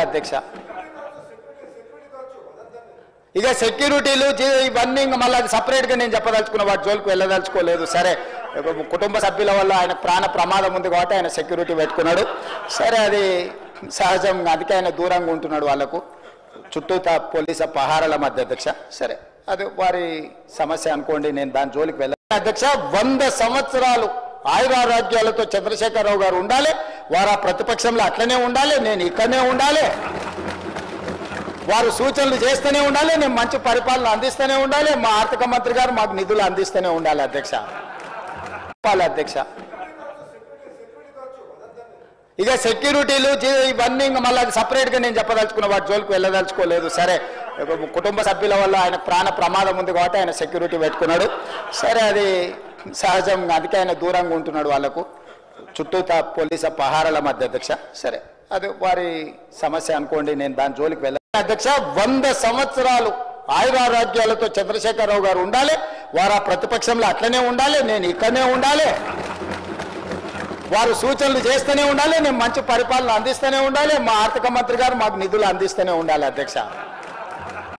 అధ్యక్ష ఇక సెక్యూరిటీలు ఇవన్నీ మళ్ళీ అది సపరేట్గా నేను చెప్పదలుచుకున్న వాటి జోలికి వెళ్ళదలుచుకోలేదు. సరే కుటుంబ సభ్యుల వల్ల ఆయన ప్రాణ ప్రమాదం ఉంది కాబట్టి ఆయన సెక్యూరిటీ పెట్టుకున్నాడు. సరే అది సహజం, అందుకే ఆయన దూరంగా ఉంటున్నాడు వాళ్ళకు చుట్టూ పోలీసు పహారాల మధ్య. అధ్యక్ష సరే అది వారి సమస్య అనుకోండి, నేను దాని జోలికి వెళ్ళాను. అధ్యక్ష 100 సంవత్సరాలు ఆయురారోగ్యాలతో చంద్రశేఖరరావు గారు ఉండాలి, వారు ఆ ప్రతిపక్షంలో అట్లనే ఉండాలి, నేను ఇక్కడనే ఉండాలి, వారు సూచనలు చేస్తూనే ఉండాలి, నేను మంచి పరిపాలన అందిస్తూనే ఉండాలి, మా ఆర్థిక మంత్రి గారు మాకు నిధులు అందిస్తూనే ఉండాలి. అధ్యక్ష అధ్యక్ష ఇక సెక్యూరిటీలు ఇవన్నీ మళ్ళీ అది సపరేట్గా నేను చెప్పదలుచుకున్న వాటి జోలికి వెళ్ళదలుచుకోలేదు. సరే కుటుంబ సభ్యుల వల్ల ఆయన ప్రాణ ప్రమాదం ఉంది కాబట్టి ఆయన సెక్యూరిటీ పెట్టుకున్నాడు. సరే అది సహజం, అందుకే ఆయన దూరంగా ఉంటున్నాడు వాళ్ళకు చుట్టూ పోలీసు పహారాల మధ్య. అధ్యక్ష సరే అది వారి సమస్య అనుకోండి, నేను దాని జోలికి వెళ్ళాను. అధ్యక్ష 100 సంవత్సరాలు ఆయురారోగ్యాలతో చంద్రశేఖరరావు గారు ఉండాలి, వారు ఆ ప్రతిపక్షంలో అట్లనే ఉండాలి, నేను ఇక్కడనే ఉండాలి, వారు సూచనలు చేస్తూనే ఉండాలి, నేను మంచి పరిపాలన అందిస్తూనే ఉండాలి, మా ఆర్థిక మంత్రి గారు మాకు నిధులు అందిస్తూనే ఉండాలి. అధ్యక్ష